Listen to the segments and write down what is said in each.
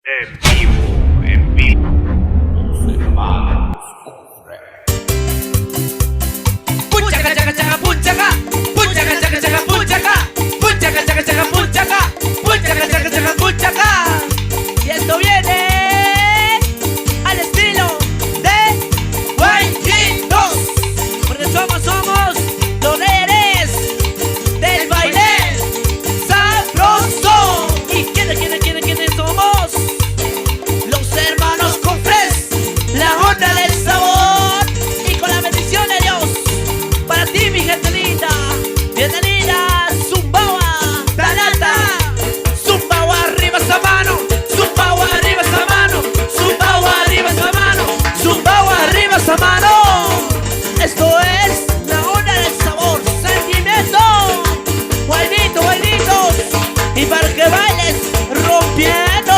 En vivo, en vivo. Los hermanos Punchaca, chaca, chaca, punchaca. Punchaca, chaca, chaca, punchaca. Punchaca, chaca, chaca, punchaca. Punchaca, chaca, chaca, punchaca. Y esto viene al estilo de Guayquitos. Porque somos los líderes del baile sabroso. ¿Y quiénes somos? Los hermanos Confres, la onda del sabor. Y con la bendición de Dios, para ti, mi gente linda, bienvenida, Zumbawa, Talata, Zumbawa, arriba esa mano, Zumbawa, arriba esa mano, Zumbawa, arriba esa mano, Zumbawa, arriba esa mano. Esto es la onda del sabor, sentimiento, bailitos, y para que bailes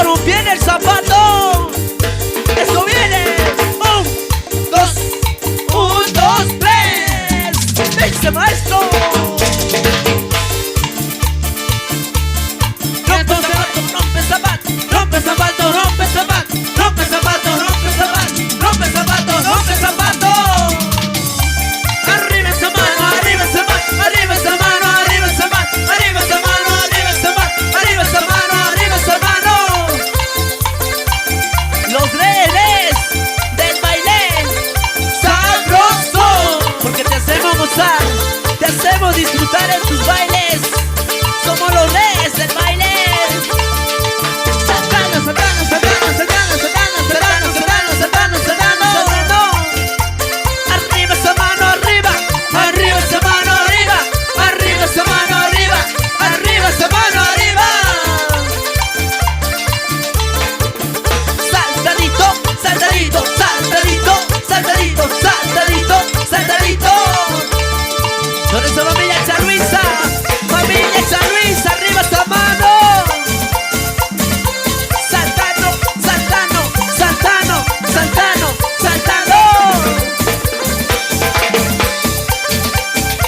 rompiendo el zapato. Esto viene, 1, 2, 3. ¡Dice maestro! Rompe zapato, rompe zapato, rompe zapato, rompe zapato, rompe zapato, rompe zapato, rompe zapato. Arriba esa mano, arriba esa mano, arriba esa mano, arriba esa mano, arriba esa mano, arriba esa mano, arriba esa mano, arriba esa mano. Los reyes del baile sabroso, porque te hacemos gozar, te hacemos disfrutar en tus bailes. Somos los reyes del baile. Saltando, saltando, saltando, saltando, saltando, saltando, saltando, saltando, saltando. Arriba esa mano, arriba, arriba esa mano, arriba, arriba esa mano, arriba, arriba esa mano, arriba. Saltadito, saltadito, saltadito, saltadito, saltadito, saltadito. Por eso familia San Luisa, arriba esa mano. Saltando, saltando, saltando, saltando, saltando.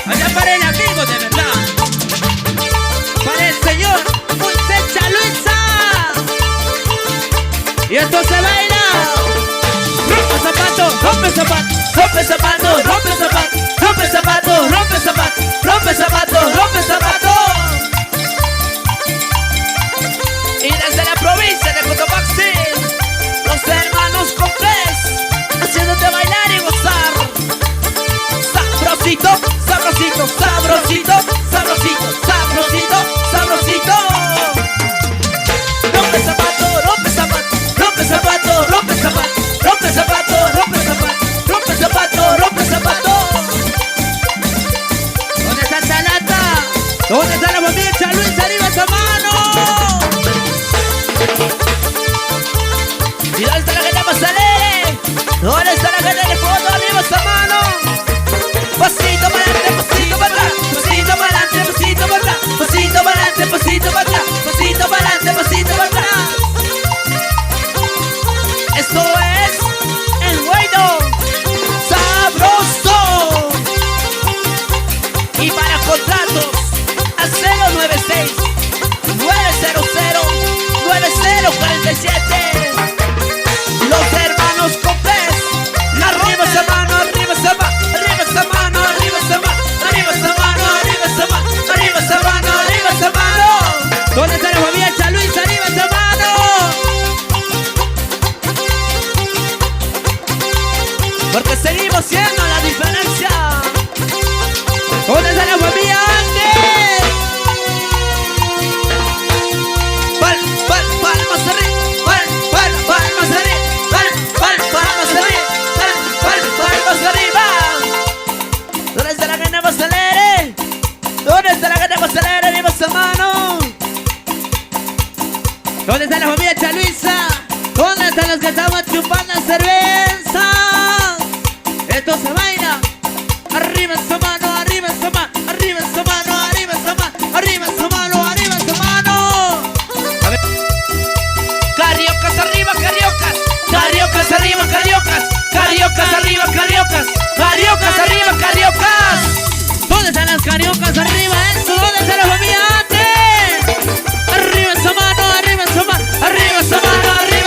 Allá para el amigo de verdad, para el señor Moisés Chaluisa. Y esto se baila. Rompe zapato, rompe zapato, rompe zapato, rompe zapato, rompe zapato, rompe zapato, rompe zapato, rompe zapato. Y desde la provincia de Cotopaxi, los hermanos Confres, haciéndote bailar y gozar. Sabrosito, sabrosito, sabrosito, sabrosito, sabrosito, sabrosito. Rompe zapato, rompe zapato, rompe zapato, rompe zapato, rompe zapato, rompe zapato, rompe zapato, rompe zapato. ¿Dónde está Talata? ¿Dónde está la familia Luis? Arriba esa mano. ¿Y dónde está la gente más alegre? ¿Dónde está la gente de fondo? Arriba esa mano. Pasito para adelante, pasito para atrás, pasito para adelante, pasito para atrás, pasito para adelante, pasito para atrás, pasito para adelante, pasito para atrás. Esto es el bueno sabroso. Y para contratos a 096 900 9047. Los hermanos Confres, arriba esa mano, arriba esa mano, arriba esa mano, arriba esa mano, arriba esa mano, arriba esa mano, arriba esa mano, arriba esa mano. ¿Dónde está la familia Chaluis? Arriba esa mano. Porque seguimos siendo la diferencia. ¿Dónde está la familia Andes? Palmas arriba, palmas arriba, palmas arriba, palmas arriba. ¿Dónde está la gente más alegre? ¿Dónde está la gente más alegre? Arriba esa mano. ¿Dónde está la familia Chaluisa? ¿Dónde están los que estamos chupando cerveza? Esto se baila. Arriba esa mano, arriba esa mano, arriba esa mano, arriba esa mano, arriba esa mano, arriba esa mano. A ver. Cariocas arriba, cariocas. Cariocas arriba, cariocas. Cariocas arriba, cariocas. Cariocas arriba, cariocas. ¿Dónde están las cariocas arriba? Eso, ¿dónde está la familia antes? Arriba esa mano, arriba esa mano, arriba esa mano, arriba.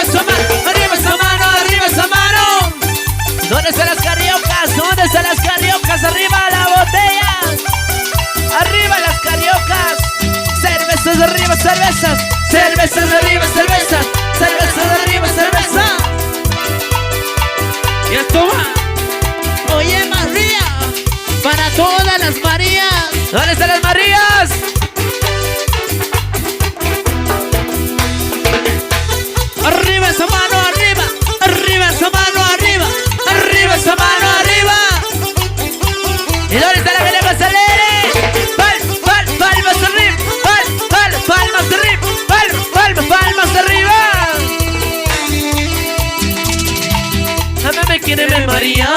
María,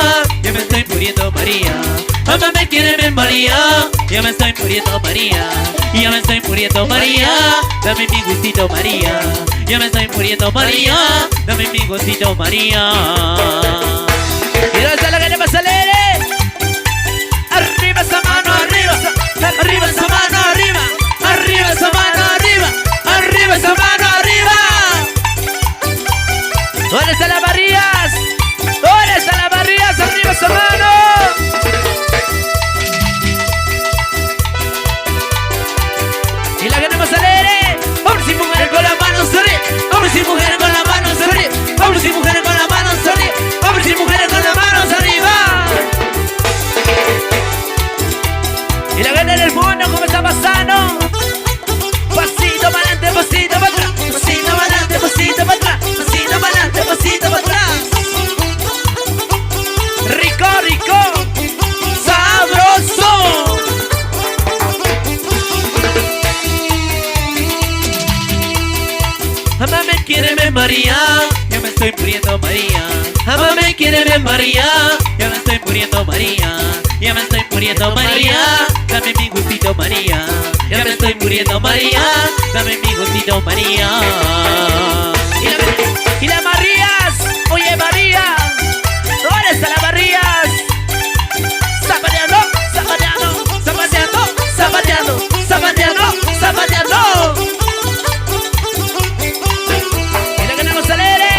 ya me estoy muriendo María. Mamá me quiere ver María, ya me estoy muriendo María. Ya me estoy muriendo María, dame mi gustito María. Ya me estoy muriendo María, dame mi gustito María. ¿Y dónde está la que le pasa al aire? Arriba esa mano, arriba, arriba esa mano, arriba, arriba esa mano, arriba, arriba esa mano, arriba. ¿Dónde están las Marías? ¿Dónde están las Marías? Arriba esa mano. Y la que no pasa al aire. Hombres y mujeres con las manos arriba. Hombres y mujeres con las manos arriba. Hombres y mujeres con las manos arriba. Hombres y mujeres con las manos arriba. Y la gana en el mundo, ¿cómo está pasando? Pasito para adelante, pasito para atrás. Pasito para adelante, pasito para atrás. Pasito para adelante, pasito para atrás. Rico, rico, sabroso. Mamá me quiere ver María, yo me estoy muriendo María. Mamá me quiere ver María, yo me estoy muriendo María. Ya me estoy muriendo María, dame mi gustito María. Ya me estoy muriendo María, dame mi gustito María. Y las Marías, oye María, ¿dónde están las Marías? Zapateando, zapateando, zapateando, zapateando, zapateando, zapateando. Y la ganamos al aire.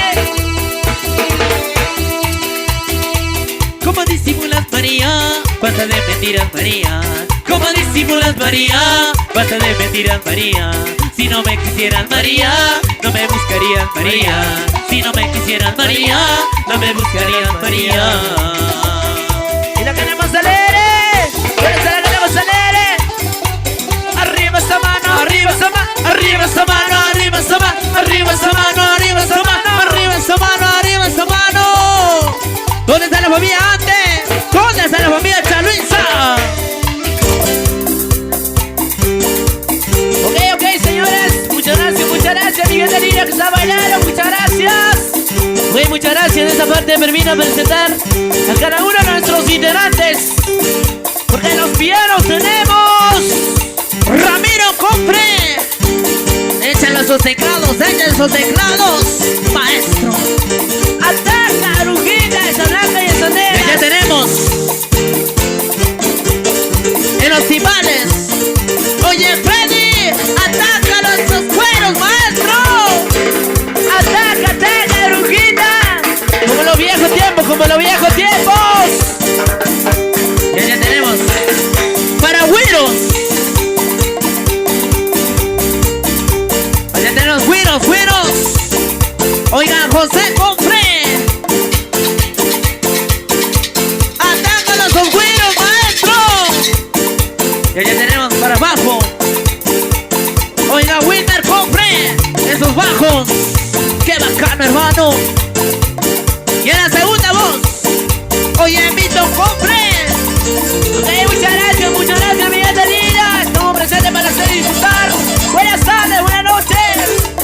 ¿Cómo disimulas María? Basta de mentiras María. ¿Cómo disimulas María? Basta de mentiras María. Si no me quisieras María, no me buscarías María. Si no me quisieras María, no me buscarías María. Y la ganamos al aire. ¿Dónde está la ganamos al aire? Arriba esa mano, arriba esa mano, arriba esa mano, arriba esa mano, arriba esa mano, arriba esa mano, arriba esa mano, arriba esa mano. ¿Dónde está la familia antes? ¿Dónde está la familia Chaluisa? Ok, señores. Muchas gracias, Miguel de Lira que está bailando. Muchas gracias. Ok, muchas gracias. En esta parte me permito presentar a cada uno de nuestros integrantes. Porque en los pianos tenemos Ramiro Compre. Échalo esos teclados, maestro. Ataca, Rujita, esa blanca y esa negra. Ya tenemos en los timbales. Oye, Freddy, atácalo a esos cueros, maestro. Ataca, ataca, Rujita. Como los viejos tiempos, como los viejos tiempos. Ya tenemos para Güiros. Ya tenemos Güiros. Oigan, José Compre. Atácalos con Güiros, maestro. Ya tenemos para abajo. Oiga, Wilmer Compre. Esos bajos. Qué bacano, hermano. Y en la segunda voz. Oye, Mito Compre. Ok, muchas gracias, Miguel de Lira. Estamos presentes para hacer disfrutar. Buenas tardes, buenas noches.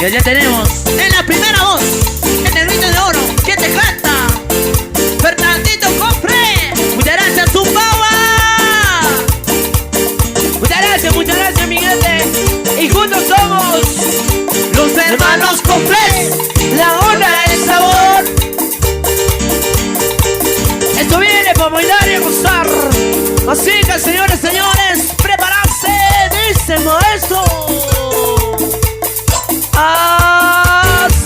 Ya tenemos en la primera voz, en el grito de oro, ¿quién te canta? Fernandito Compre. Muchas gracias, Zumbawa. Muchas gracias, Miguel de. Y juntos somos los hermanos Compre. La onda del sabor. Esto viene para bailar y gozar. Así que, señores, prepararse, dice el maestro. Así.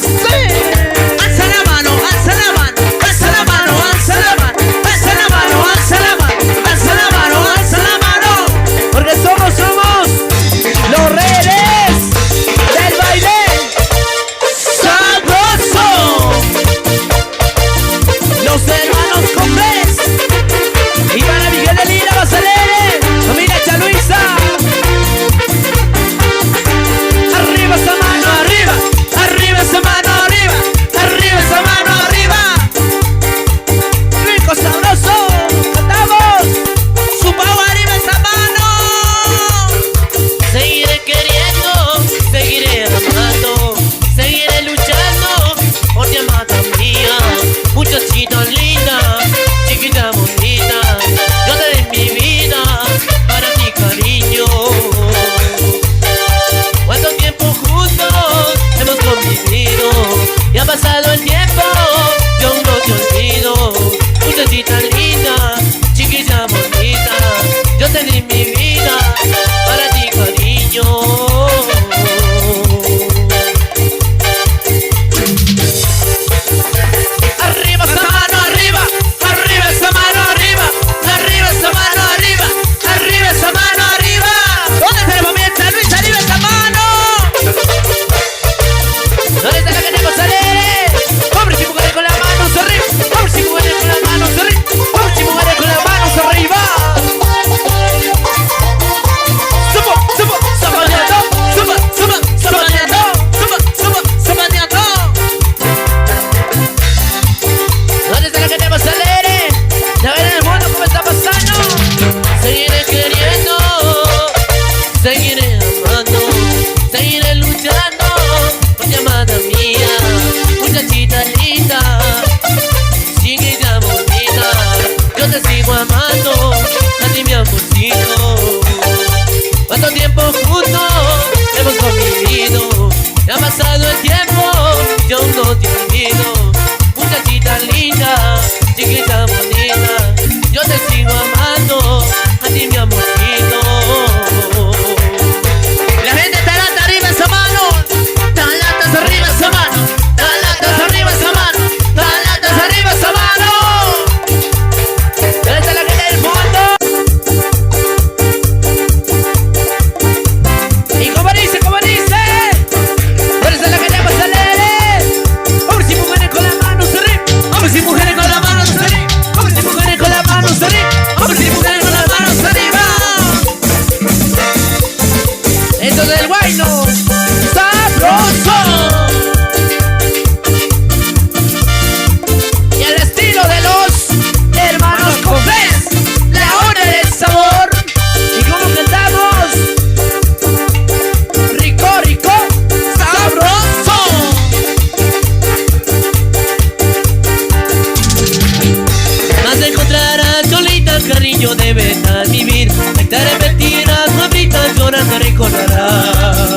cariño de verdad vivir. Te arrepentirás, mamita, llorando recordarás.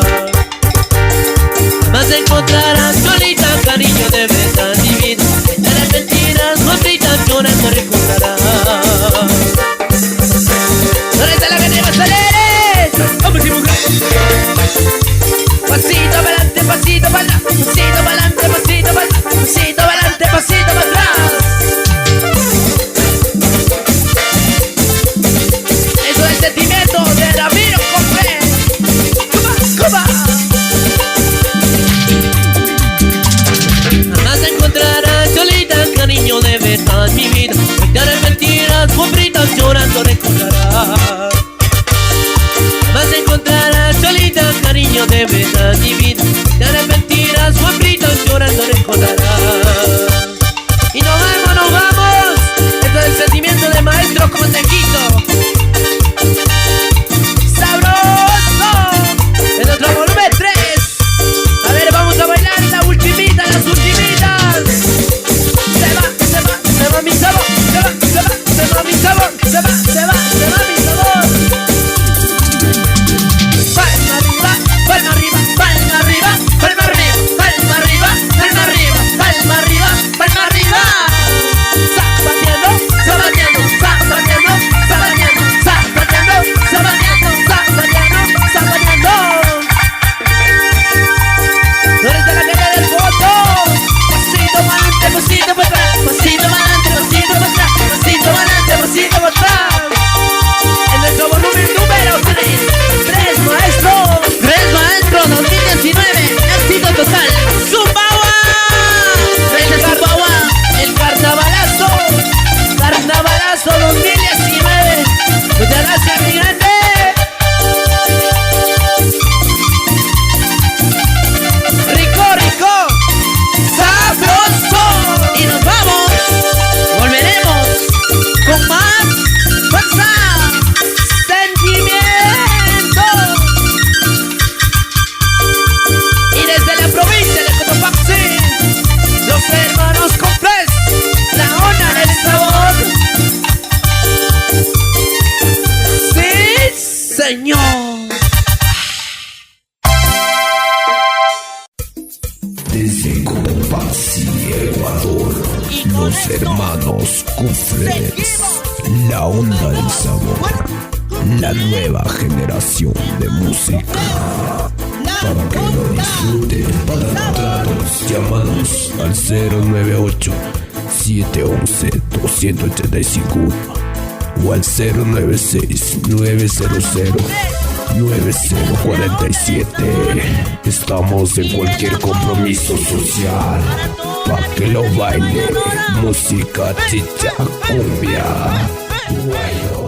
Jamás encontrarás solita cariño de verdad vivir. Te arrepentirás, mamita, llorando recordarás. ¿Dónde está la que va a salir? ¡Hombres y mujeres! Pasito para adelante, pasito para atrás. Pasito para adelante, pasito para atrás. Pasito para adelante, pasito para atrás. Eso es el sentimiento de Ramiro Cofre. ¡Cuba! Jamás encontrarás solita cariño de verdad mi vida. Te arrepentirás, pobrita, llorando recordarás. Jamás encontrarás solita cariño de verdad mi vida. Te arrepentirás, pobrita, llorando recordarás. Y nos vamos, nos vamos. Esto es el sentimiento de maestro Consejito. ¡Sabroso! En nuestro volumen 3. A ver, vamos a bailar la ultimita, las ultimitas. Se va mi sabor. Se va mi sabor. Se va mi sabor. Palma arriba, palma arriba, palma arriba, palma arriba, palma arriba, palma arriba, palma arriba, palma arriba. Zapateando, zapateando, zapateando, zapateando, zapateando, zapateando, zapateando, zapateando. ¿Dónde está la cara del foto? Pasito para adelante, pasito para atrás, pasito para adelante, pasito para atrás, pasito para adelante, pasito para atrás. En nuestro volumen número 3, 3 maestro 2019, éxito total. ¡Zumbawa! ¡Frente Zumbawa! El carnavalazo 2019. Muchas gracias, mi grande. Rico, sabroso. Y nos vamos. Volveremos con más fuerza, sentimiento. Y desde la provincia de Cotopaxi, los hermanos Complex, la onda del sabor. Sí, señor. Desde Cotopaxi, Ecuador, los hermanos Cufreds, la onda del sabor, la nueva generación de música. Para que lo disfruten, para contratos, llámanos al 098-711-285 o al 096-900-9047. Estamos en cualquier compromiso social, pa' que lo baile, música, chicha, cumbia, guayno.